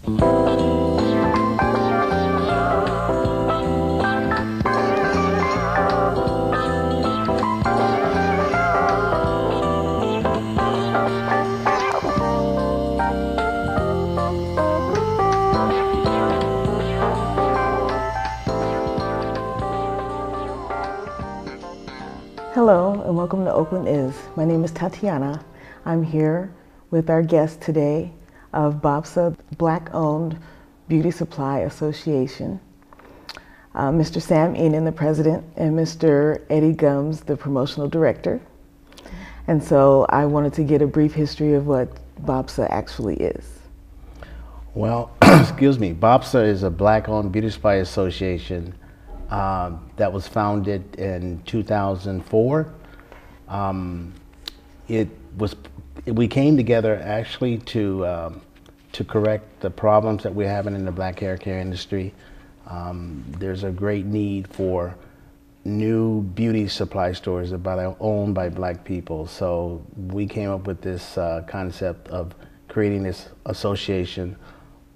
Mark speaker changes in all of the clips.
Speaker 1: Hello and welcome to Oakland Is. My name is Tatiana. I'm here with our guest today of BABSA, Black-Owned Beauty Supply Association, Mr. Sam Enan, the president, and Mr. Eddie Gumbs, the promotional director. And so I wanted to get a brief history of what BABSA actually is.
Speaker 2: Well, excuse me, BABSA is a Black-Owned Beauty Supply Association that was founded in 2004. We came together actually to correct the problems that we're having in the black hair care industry. There's a great need for new beauty supply stores that are owned by black people. So we came up with this concept of creating this association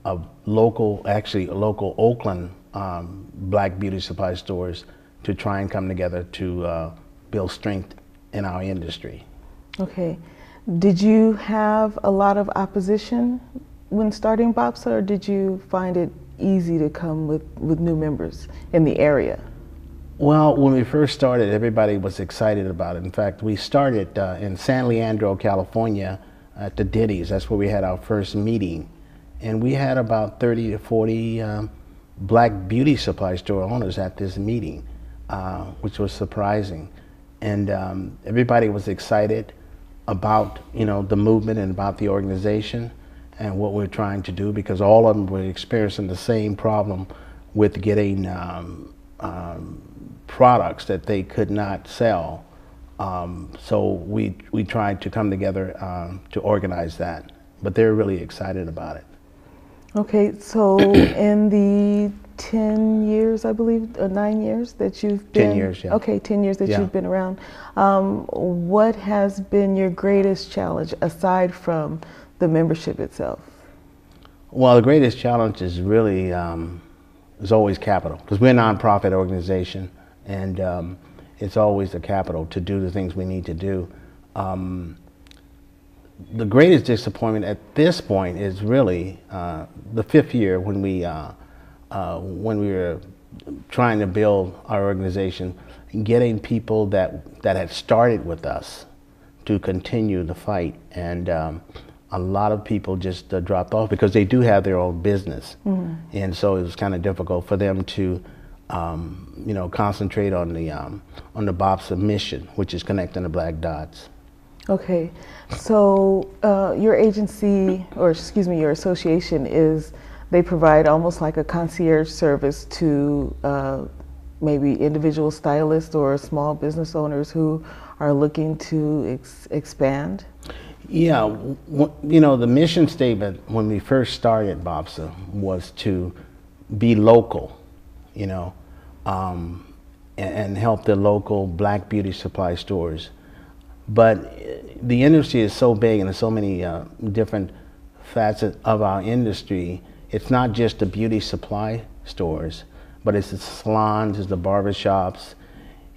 Speaker 2: of local Oakland black beauty supply stores to try and come together to build strength in our industry.
Speaker 1: Okay. Did you have a lot of opposition when starting BABSA, or did you find it easy to come with new members in the area?
Speaker 2: Well, when we first started, everybody was excited about it. In fact, we started in San Leandro, California at the Denny's. That's where we had our first meeting. And we had about 30 to 40 black beauty supply store owners at this meeting, which was surprising. And everybody was excited about, the movement and about the organization and what we're trying to do, because all of them were experiencing the same problem with getting products that they could not sell. So we tried to come together to organize that, but they're really excited about it.
Speaker 1: Okay, so in the 10 years, I believe, 9 years that you've been—
Speaker 2: 10 years, yeah.
Speaker 1: Okay, 10 years that you've been around. What has been your greatest challenge aside from the membership itself?
Speaker 2: Well, the greatest challenge is really, is always capital, because we're a nonprofit organization, and it's always the capital to do the things we need to do. The greatest disappointment at this point is really the 5th year when we were trying to build our organization, and getting people that had started with us to continue the fight. And a lot of people just dropped off because they do have their own business. Mm-hmm. And so it was kind of difficult for them to concentrate on the BABSA mission, which is connecting the black dots.
Speaker 1: Okay, so your agency, or excuse me, your association they provide almost like a concierge service to maybe individual stylists or small business owners who are looking to expand?
Speaker 2: Yeah, the mission statement when we first started BABSA was to be local, and help the local black beauty supply stores. But the industry is so big, and there's so many different facets of our industry. It's not just the beauty supply stores, but it's the salons, it's the barbershops,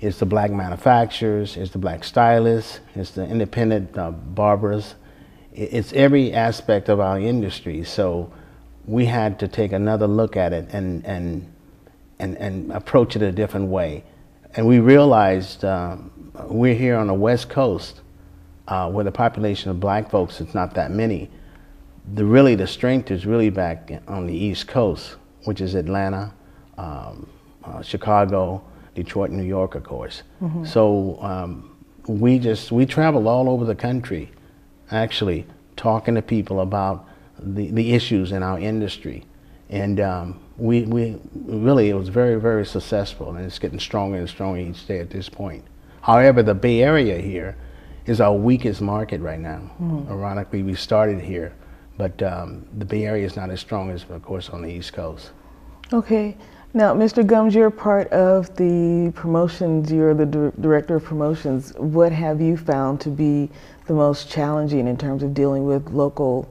Speaker 2: it's the black manufacturers, it's the black stylists, it's the independent barbers. It's every aspect of our industry. So we had to take another look at it and approach it a different way. And we realized we're here on the West Coast, where the population of black folks is not that many. The strength is really back on the East Coast, which is Atlanta, Chicago, Detroit, New York, of course. Mm-hmm. So we travel all over the country, actually talking to people about the issues in our industry. And we really, it was very, very successful, and it's getting stronger and stronger each day at this point. However, the Bay Area here is our weakest market right now. Mm-hmm. Ironically, we started here, but the Bay Area is not as strong as, of course, on the East Coast.
Speaker 1: Okay. Now, Mr. Gumbs, you're part of the promotions, you're the director of promotions. What have you found to be the most challenging in terms of dealing with local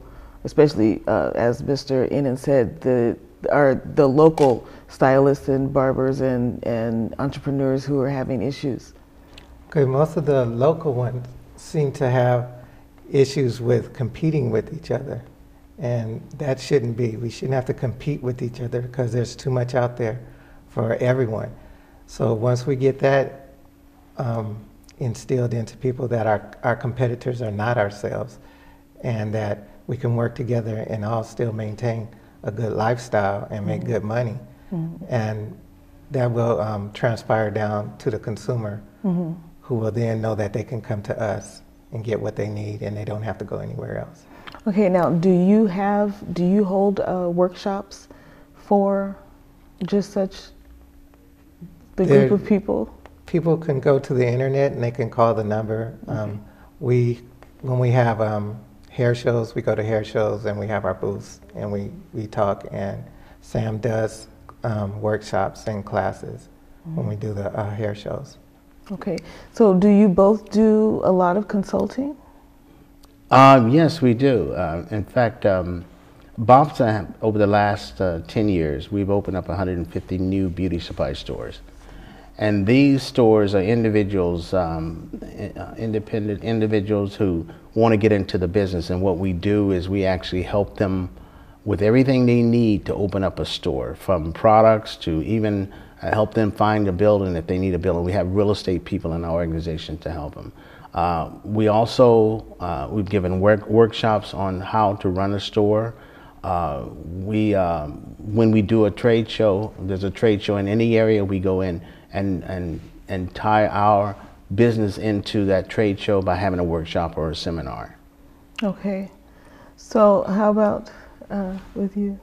Speaker 1: especially as Mr. Innan said, the local stylists and barbers and entrepreneurs who are having issues?
Speaker 3: Okay, most of the local ones seem to have issues with competing with each other, and that shouldn't be. We shouldn't have to compete with each other because there's too much out there for everyone. So once we get that instilled into people that our competitors are not ourselves, and that we can work together and all still maintain a good lifestyle and make good money, and that will transpire down to the consumer, who will then know that they can come to us and get what they need, and they don't have to go anywhere else.
Speaker 1: Okay, now do you hold workshops for just such the group of people?
Speaker 3: People can go to the internet and they can call the number. When we have hair shows, we go to hair shows and we have our booths and we talk, and Sam does workshops and classes when we do the hair shows.
Speaker 1: Okay, so do you both do a lot of consulting?
Speaker 2: Yes, we do. In fact, B.O.B.S.A, over the last 10 years, we've opened up 150 new beauty supply stores. And these stores are individuals, independent individuals who want to get into the business. And what we do is we actually help them with everything they need to open up a store, from products to even help them find a building if they need a building. We have real estate people in our organization to help them. We also, we've given workshops on how to run a store. When we do a trade show, there's a trade show in any area, we go in and tie our business into that trade show by having a workshop or a seminar.
Speaker 1: Okay. So how about with you?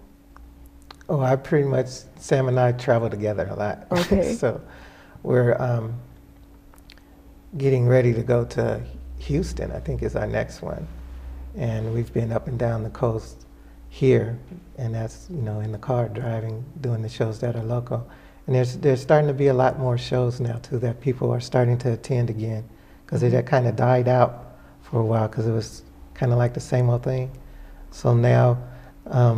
Speaker 3: Oh, I pretty much, Sam and I travel together a lot.
Speaker 1: Okay.
Speaker 3: So we're getting ready to go to Houston, I think is our next one. And we've been up and down the coast here, and that's, you know, in the car driving, doing the shows that are local. And there's starting to be a lot more shows now too that people are starting to attend again, because it had kind of died out for a while because it was kind of like the same old thing. So now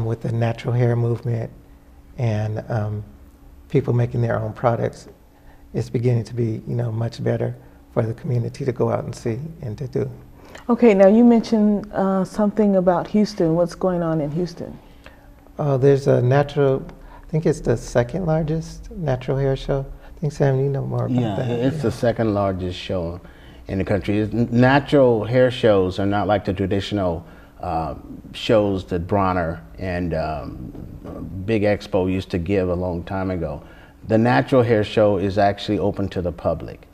Speaker 3: with the natural hair movement and people making their own products, it's beginning to be, you know, much better for the community to go out and see and to do.
Speaker 1: Okay, now you mentioned something about Houston. What's going on in Houston?
Speaker 3: There's a natural, I think it's the second largest natural hair show. I think, Sam, you know more about that.
Speaker 2: It's the second largest show in the country. Natural hair shows are not like the traditional shows that Bronner and Big Expo used to give a long time ago. The natural hair show is actually open to the public,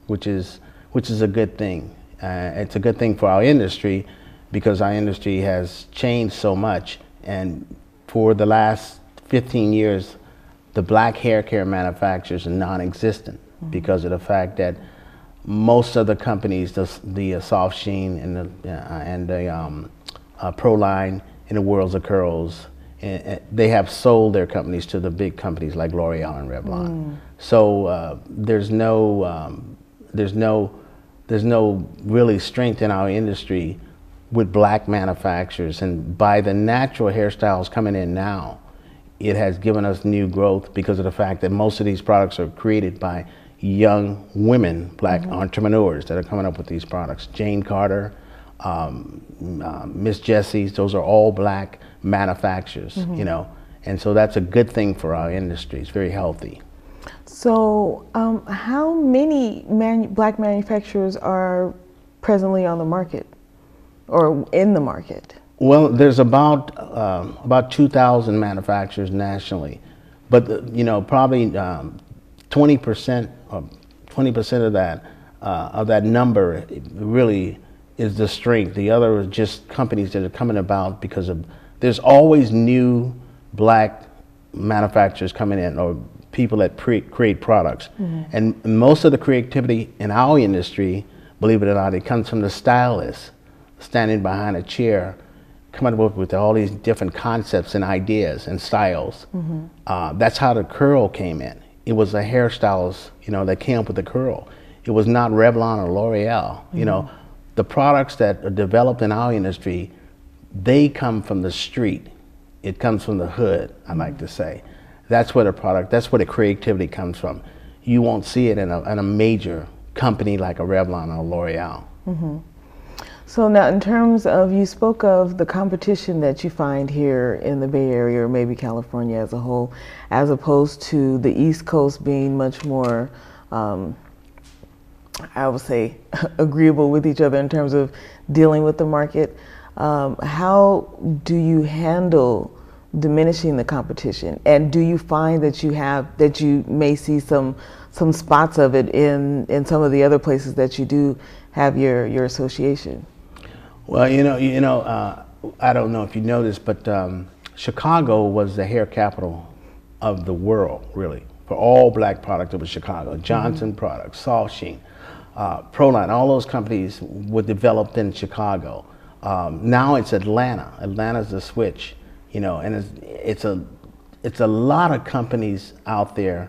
Speaker 2: which is a good thing. It's a good thing for our industry because our industry has changed so much, and for the last 15 years the black hair care manufacturers are non-existent because of the fact that most of the companies, the Soft Sheen and the Proline and the Worlds of Curls, they have sold their companies to the big companies like L'Oreal and Revlon. So there's no really strength in our industry with black manufacturers, and by the natural hairstyles coming in now, it has given us new growth because of the fact that most of these products are created by young women, black entrepreneurs that are coming up with these products. Jane Carter, Miss Jessie's, those are all black manufacturers, you know, and so that's a good thing for our industry. It's very healthy.
Speaker 1: So how many black manufacturers are presently on the market or in the market?
Speaker 2: Well, there's about 2,000 manufacturers nationally, but you know, probably 20% of that number really is the strength. The other is just companies that are coming about because of, there's always new black manufacturers coming in, or people that create products. And most of the creativity in our industry, believe it or not, it comes from the stylist standing behind a chair, coming up with all these different concepts and ideas and styles. That's how the curl came in. It was a hairstylist, you know, that came up with the curl. It was not Revlon or L'Oreal. You know, the products that are developed in our industry they come from the street. It comes from the hood, I like to say. That's where the product, that's where the creativity comes from. You won't see it in a major company like a Revlon or L'Oreal.
Speaker 1: So now, in terms of, you spoke of the competition that you find here in the Bay Area, or maybe California as a whole, as opposed to the East Coast being much more, I would say, agreeable with each other in terms of dealing with the market. How do you handle diminishing the competition? And do you find that you may see some spots of it in some of the other places that you do have your association?
Speaker 2: Well, I don't know if you know this, but Chicago was the hair capital of the world, really. For all black products, it was Chicago. Johnson Products, Salt Sheen, Proline, all those companies were developed in Chicago. Now it's Atlanta. Atlanta's the switch, and it's a lot of companies out there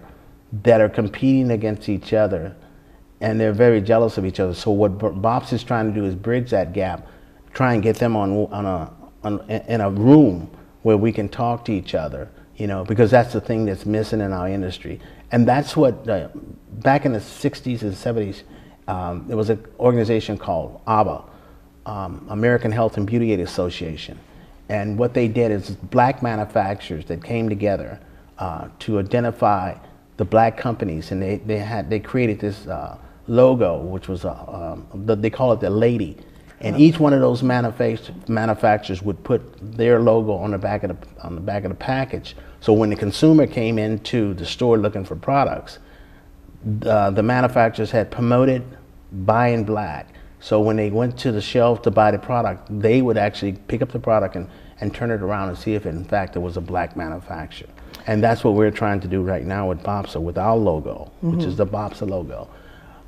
Speaker 2: that are competing against each other, and they're very jealous of each other. So what B.O.B.S.A is trying to do is bridge that gap, try and get them in a room where we can talk to each other, because that's the thing that's missing in our industry. And that's what, back in the 60s and 70s, there was an organization called ABBA, American Health and Beauty Aid Association. And what they did is black manufacturers that came together to identify the black companies, and they created this logo, which was they call it the lady, and each one of those manufacturers would put their logo on the back of the package. So when the consumer came into the store looking for products, the manufacturers had promoted buying black. So when they went to the shelf to buy the product, they would actually pick up the product and turn it around and see if in fact it was a black manufacturer. And that's what we're trying to do right now with B.O.B.S.A, with our logo, which is the B.O.B.S.A logo.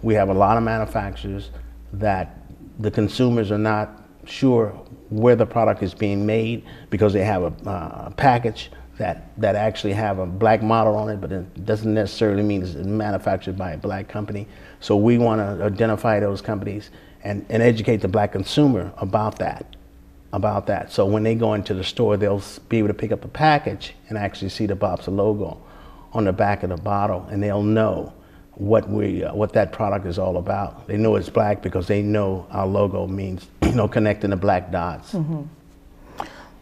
Speaker 2: We have a lot of manufacturers that the consumers are not sure where the product is being made because they have a package that actually have a black model on it, but it doesn't necessarily mean it's manufactured by a black company. So we want to identify those companies and educate the black consumer about that. So when they go into the store, they'll be able to pick up a package and actually see the B.O.B.S.A logo on the back of the bottle, and they'll know what that product is all about. They know it's black because they know our logo means, connecting the black dots.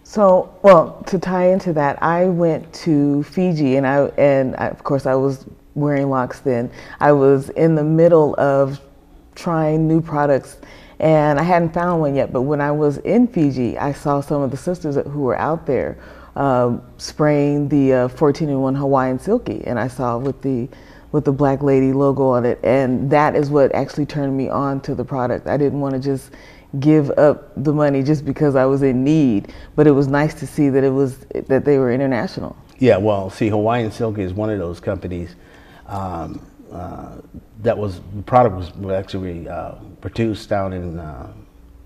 Speaker 1: So, well, to tie into that, I went to Fiji, and of course I was wearing locks then. I was in the middle of trying new products, and I hadn't found one yet, but when I was in Fiji, I saw some of the sisters who were out there spraying the 14-in-1 Hawaiian Silky, and I saw with the Black Lady logo on it, and that is what actually turned me on to the product. I didn't want to just give up the money just because I was in need, but it was nice to see that they were international. Yeah,
Speaker 2: well, see, Hawaiian Silky is one of those companies the product was actually produced down in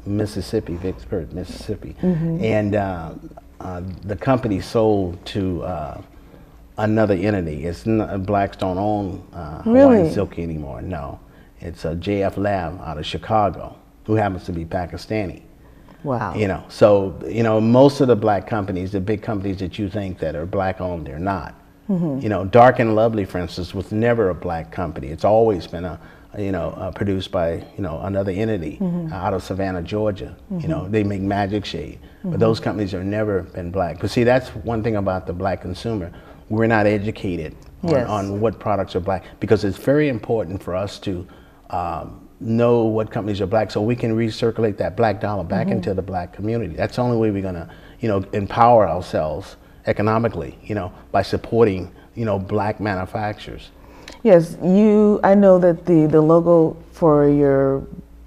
Speaker 2: Mississippi, Vicksburg, Mississippi, and the company sold to another entity. It's not, blacks don't own Hawaiian Silky anymore. No, it's a JF Lab out of Chicago, who happens to be Pakistani.
Speaker 1: Wow.
Speaker 2: So most of the black companies, the big companies that you think that are black owned, they're not. Dark and Lovely, for instance, was never a black company. It's always been produced by another entity out of Savannah, Georgia. They make Magic Shade, but those companies have never been black. But see, that's one thing about the black consumer. We're not educated on what products are black, because it's very important for us to know what companies are black so we can recirculate that black dollar back into the black community. That's the only way we're gonna, empower ourselves economically, by supporting, black manufacturers.
Speaker 1: Yes, I know that the logo for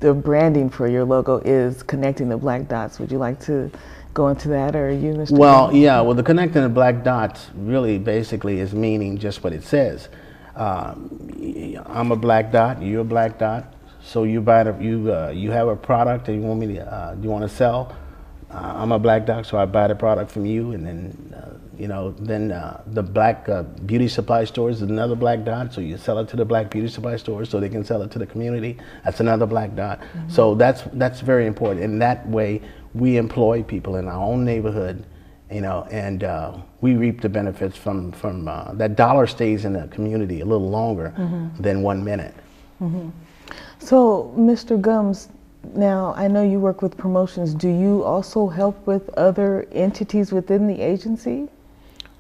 Speaker 1: the branding for your logo is connecting the black dots. Would you like to go into that, or you, Mr.
Speaker 2: Well, yeah, well, the connecting the black dots really basically is meaning just what it says. I'm a black dot, you're a black dot, so you have a product that you want me to, you want to sell. I'm a black dot, so I buy the product from you, and then the black beauty supply stores is another black dot, so you sell it to the black beauty supply stores so they can sell it to the community. That's another black dot. So that's very important. In that way, we employ people in our own neighborhood, you know, and we reap the benefits from that dollar stays in the community a little longer than 1 minute.
Speaker 1: So, Mr. Gums, now I know you work with promotions. Do you also help with other entities within the agency?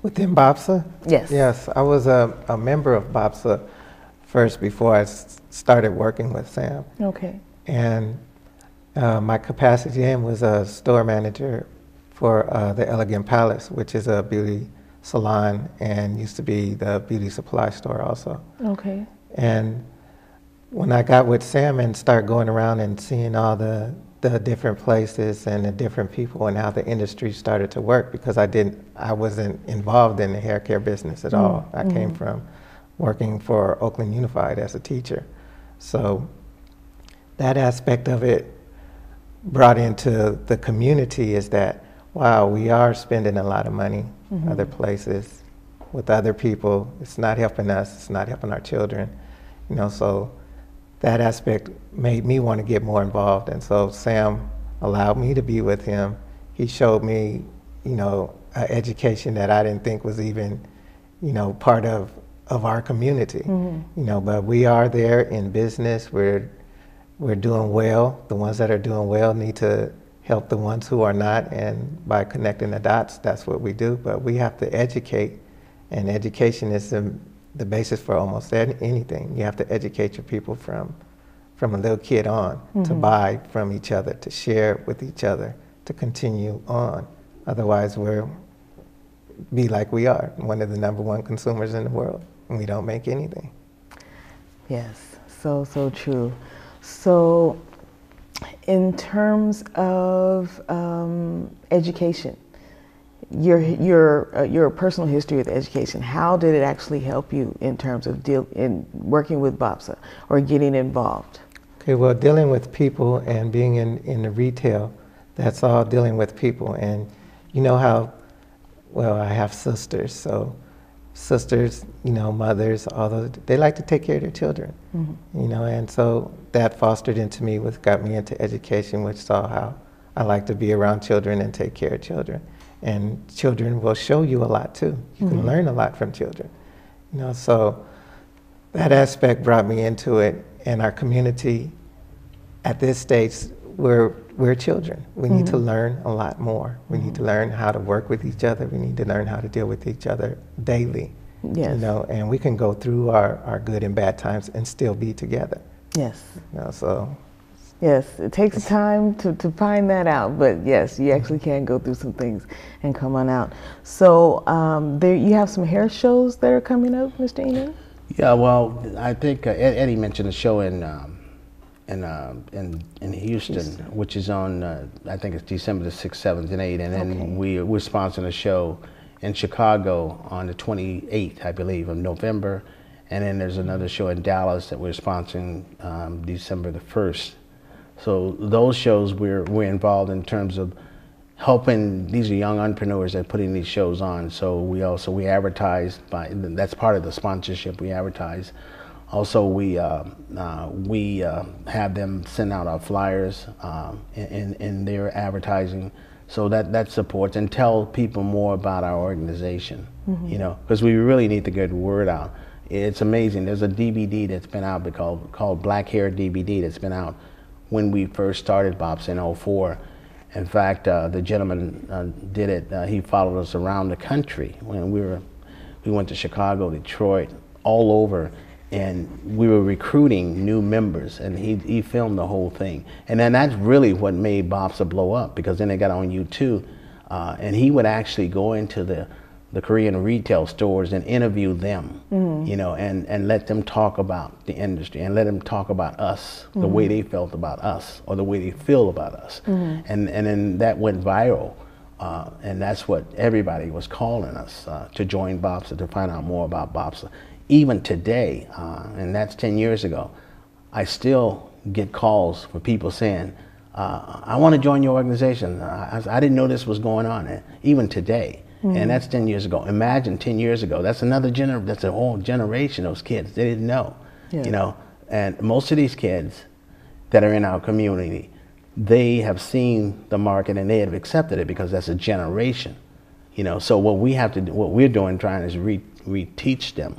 Speaker 3: Within BABSA?
Speaker 1: Yes.
Speaker 3: Yes, I was a member of BABSA first before I started working with Sam.
Speaker 1: Okay.
Speaker 3: And my capacity then was a store manager for the Elegant Palace, which is a beauty salon and used to be the beauty supply store also.
Speaker 1: Okay.
Speaker 3: And when I got with Sam and started going around and seeing all the different places and the different people and how the industry started to work, because I wasn't involved in the hair care business at all. I came from working for Oakland Unified as a teacher. So that aspect of it brought into the community is that, wow, we are spending a lot of money other places with other people. It's not helping us, it's not helping our children, you know, so that aspect made me want to get more involved. And so Sam allowed me to be with him. He showed me, you know, an education that I didn't think was even, you know, part of our community, you know, but we are there in business. We're doing well. The ones that are doing well need to help the ones who are not, and by connecting the dots, that's what we do. But we have to educate, and education is the basis for almost anything. You have to educate your people from a little kid on, to buy from each other, to share with each other, to continue on. Otherwise, we'll be like we are, one of the #1 consumers in the world, and we don't make anything.
Speaker 1: Yes, so true. So, in terms of education, your personal history with education, how did it actually help you in terms of in working with BABSA or getting involved?
Speaker 3: Okay, well, dealing with people and being in the retail, that's all dealing with people. And you know how, well, I have sisters, so sisters, you know, mothers, although they like to take care of their children, you know, and so that fostered into me, got me into education, which saw how I like to be around children and take care of children. And children will show you a lot too. You can learn a lot from children, you know, so that aspect brought me into it. And our community at this stage, we're children. We need to learn a lot more. We need to learn how to work with each other. We need to learn how to deal with each other daily.
Speaker 1: Yes.
Speaker 3: You know, and we can go through our good and bad times and still be together.
Speaker 1: Yes.
Speaker 3: You know, so.
Speaker 1: Yes, it takes time to find that out, but yes, you actually can go through some things and come on out. So there you have some hair shows that are coming up, Mr. Enan?
Speaker 2: Yeah, well, I think Eddie mentioned a show in Houston, which is on, I think it's December the 6th, 7th, and 8th, and then we're sponsoring a show in Chicago on the 28th, I believe, of November, and then there's another show in Dallas that we're sponsoring December the 1st. So those shows we're involved in terms of helping. These are young entrepreneurs that are putting these shows on. So we advertise that's part of the sponsorship. We advertise. Also, we have them send out our flyers in their advertising, so that supports and tell people more about our organization. You know, because we really need to get the word out. It's amazing. There's a DVD that's been out called Black Hair DVD that's been out when we first started B.O.B.S.A in '04. In fact, the gentleman did it. He followed us around the country when we went to Chicago, Detroit, all over, and we were recruiting new members, and he filmed the whole thing. And then that's really what made B.O.B.S.A blow up, because then they got on YouTube, and he would actually go into the Korean retail stores and interview them, you know, and let them talk about the industry and let them talk about us, the way they felt about us or the way they feel about us. And then that went viral, and that's what everybody was calling us to join B.O.B.S.A, to find out more about B.O.B.S.A. Even today, and that's 10 years ago, I still get calls for people saying, I want to join your organization. I didn't know this was going on, even today. And that's 10 years ago. Imagine 10 years ago. That's that's a whole generation of those kids. They didn't know, you know. And most of these kids that are in our community, they have seen the market and they have accepted it because that's a generation, you know. So what we have to do, what we're doing, trying is reteach them,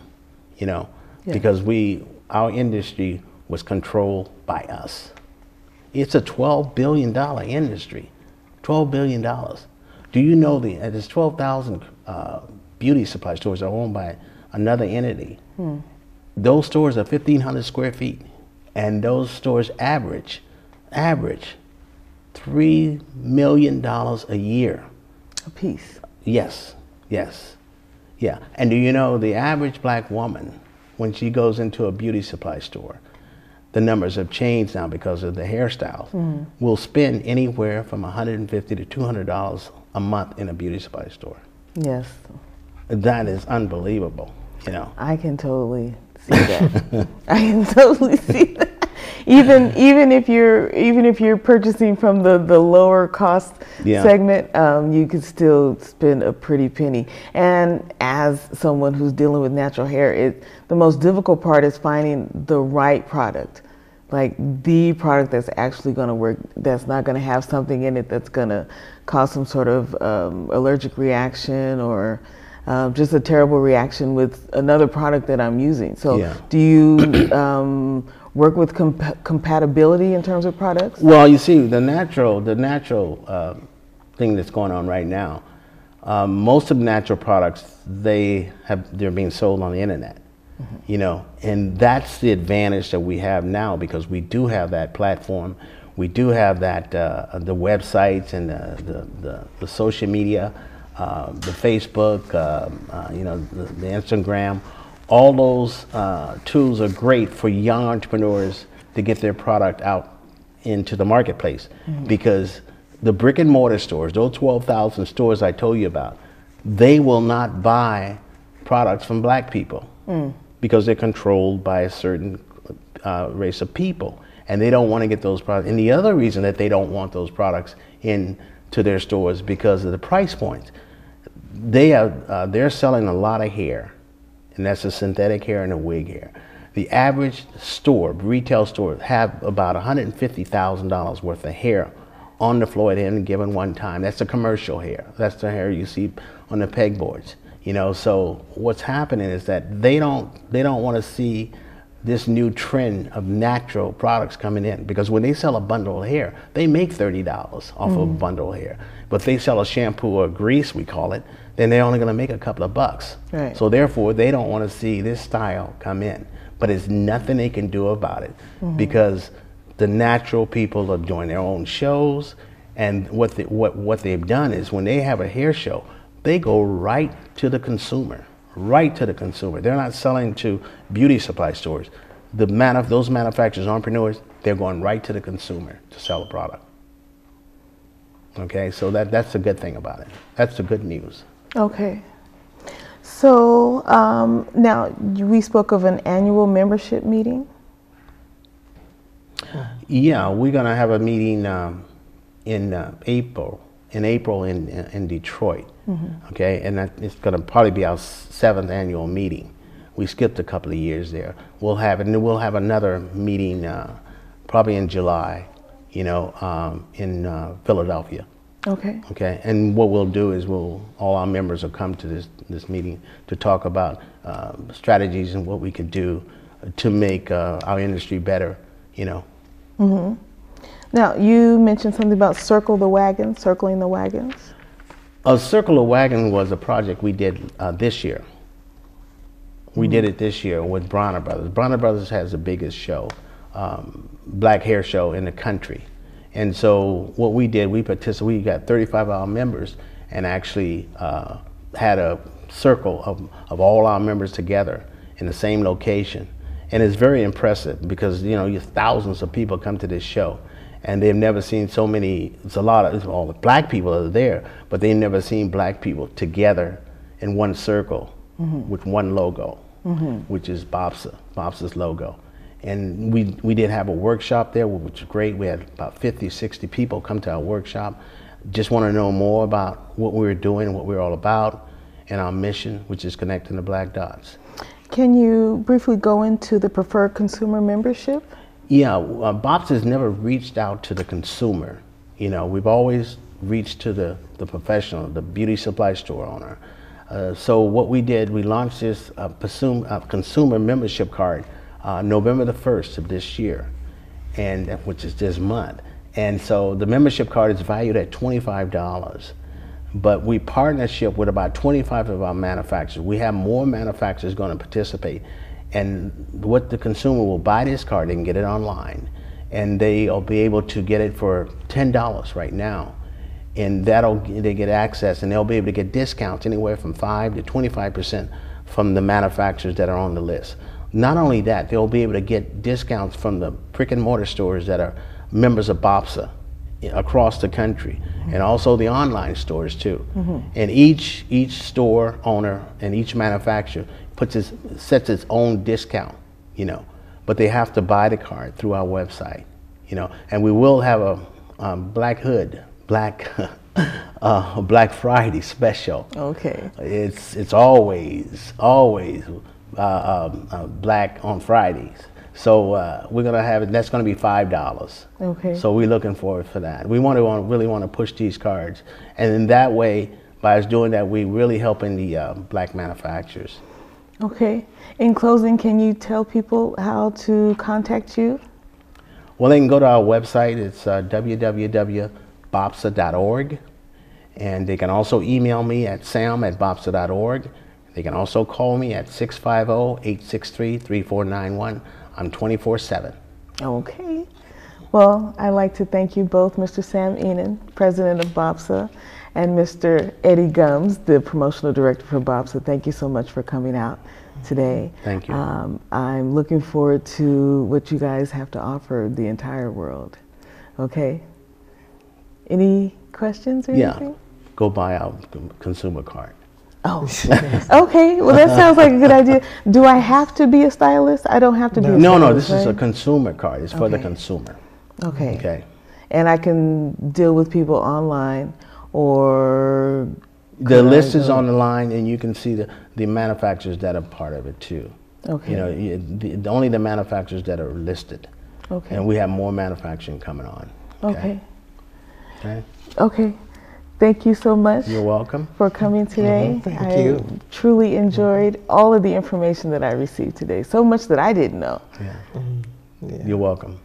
Speaker 2: you know, because our industry was controlled by us. It's a $12 billion industry, $12 billion. Do you know there's 12,000 beauty supply stores are owned by another entity. Those stores are 1,500 square feet, and those stores average $3 million a year.
Speaker 1: A piece.
Speaker 2: Yes, yes, yeah. And do you know the average black woman, when she goes into a beauty supply store, the numbers have changed now because of the hairstyles, will spend anywhere from $150 to $200 a month in a beauty supply store.
Speaker 1: Yes.
Speaker 2: That is unbelievable, you know.
Speaker 1: I can totally see that. I can totally see that. Even if you're purchasing from the lower cost segment, you could still spend a pretty penny. And as someone who's dealing with natural hair, the most difficult part is finding the right product, like the product that's actually going to work, that's not going to have something in it that's going to cause some sort of allergic reaction or just a terrible reaction with another product that I'm using. So do you work with compatibility in terms of products?
Speaker 2: Well, you see, the natural thing that's going on right now, most of the natural products, they're being sold on the internet, you know, and that's the advantage that we have now, because we do have that platform. We do have that the websites and the social media, the Facebook, you know, the Instagram. All those tools are great for young entrepreneurs to get their product out into the marketplace, because the brick and mortar stores, those 12,000 stores I told you about, they will not buy products from black people because they're controlled by a certain race of people, and they don't want to get those products. And the other reason that they don't want those products into their stores because of the price points. They're selling a lot of hair, and that's the synthetic hair and the wig hair. The average store, retail store, have about $150,000 worth of hair on the floor at any given one time. That's the commercial hair. That's the hair you see on the pegboards. You know, so what's happening is that they don't want to see this new trend of natural products coming in, because when they sell a bundle of hair, they make $30 off of a bundle of hair. But if they sell a shampoo or grease, we call it, then they're only going to make a couple of bucks.
Speaker 1: Right.
Speaker 2: So therefore, they don't want to see this style come in. But there's nothing they can do about it, because the natural people are doing their own shows, and what they've done is when they have a hair show, they go right to the consumer. Right to the consumer. They're not selling to beauty supply stores. Those manufacturers, entrepreneurs, they're going right to the consumer to sell a product. Okay, so that's the good thing about it. That's the good news.
Speaker 1: Okay. So now we spoke of an annual membership meeting.
Speaker 2: Yeah, we're gonna have a meeting in April in Detroit. Okay, and it's going to probably be our 7th annual meeting. We skipped a couple of years there. We'll have another meeting probably in July, you know, in Philadelphia.
Speaker 1: Okay.
Speaker 2: Okay, and what we'll do is all our members will come to this meeting to talk about strategies and what we could do to make our industry better, you know.
Speaker 1: Now, you mentioned something about circling the wagons.
Speaker 2: Circle the Wagon was a project we did this year. We did it this year with Bronner Brothers. Bronner Brothers has the biggest show, black hair show in the country. And so what we did, we got 35 of our members and actually had a circle of all our members together in the same location. And it's very impressive because, you know, thousands of people come to this show. And they've never seen so many, it's all the black people are there, but they've never seen black people together in one circle with one logo, which is BABSA's logo. And we did have a workshop there, which was great. We had about 50, 60 people come to our workshop, just want to know more about what we were doing and what we're all about, and our mission, which is connecting the black dots.
Speaker 1: Can you briefly go into the preferred consumer membership?
Speaker 2: Yeah, B.O.B.S.A has never reached out to the consumer. You know, we've always reached to the professional, the beauty supply store owner. So what we did, we launched this consumer membership card November the 1st of this year, and which is this month. And so the membership card is valued at $25. But we partnership with about 25 of our manufacturers. We have more manufacturers going to participate. And what the consumer will buy this card, they can get it online. And they'll be able to get it for $10 right now. And they get access, and they'll be able to get discounts anywhere from 5 to 25% from the manufacturers that are on the list. Not only that, they'll be able to get discounts from the brick and mortar stores that are members of B.O.B.S.A across the country, and also the online stores too. And each store owner and each manufacturer sets its own discount, you know, but they have to buy the card through our website, you know. And we will have a Black Friday special.
Speaker 1: Okay.
Speaker 2: It's always black on Fridays. So we're gonna have it. That's gonna be $5.
Speaker 1: Okay.
Speaker 2: So we're looking forward for that. We really want to push these cards, and in that way, by us doing that, we really helping the black manufacturers.
Speaker 1: Okay. In closing, can you tell people how to contact you?
Speaker 2: Well, they can go to our website. It's www.babsa.org, and they can also email me at sam@babsa.org. They can also call me at 650-863-3491. I'm 24/7.
Speaker 1: Okay. Well, I'd like to thank you both, Mr. Sam Enan, President of B.O.B.S.A, and Mr. Eddie Gumbs, the Promotional Director for B.O.B.S.A. Thank you so much for coming out today.
Speaker 2: Thank you.
Speaker 1: I'm looking forward to what you guys have to offer the entire world. Okay. Any questions or anything?
Speaker 2: Yeah. Go buy our consumer card.
Speaker 1: Oh, okay. Well, that sounds like a good idea. Do I have to be a stylist? I don't have to be a stylist.
Speaker 2: No, this
Speaker 1: right?
Speaker 2: is a consumer card. It's for the consumer.
Speaker 1: Okay.
Speaker 2: Okay.
Speaker 1: And I can deal with people online, or
Speaker 2: the list is on the line, and you can see the manufacturers that are part of it too.
Speaker 1: Okay.
Speaker 2: You know, only the manufacturers that are listed.
Speaker 1: Okay.
Speaker 2: And we have more manufacturing coming on.
Speaker 1: Okay.
Speaker 2: Okay.
Speaker 1: Okay. Thank you so much.
Speaker 2: You're welcome.
Speaker 1: For coming today.
Speaker 3: Thank you.
Speaker 1: Truly enjoyed all of the information that I received today. So much that I didn't know.
Speaker 2: Yeah.
Speaker 3: Yeah.
Speaker 2: You're welcome.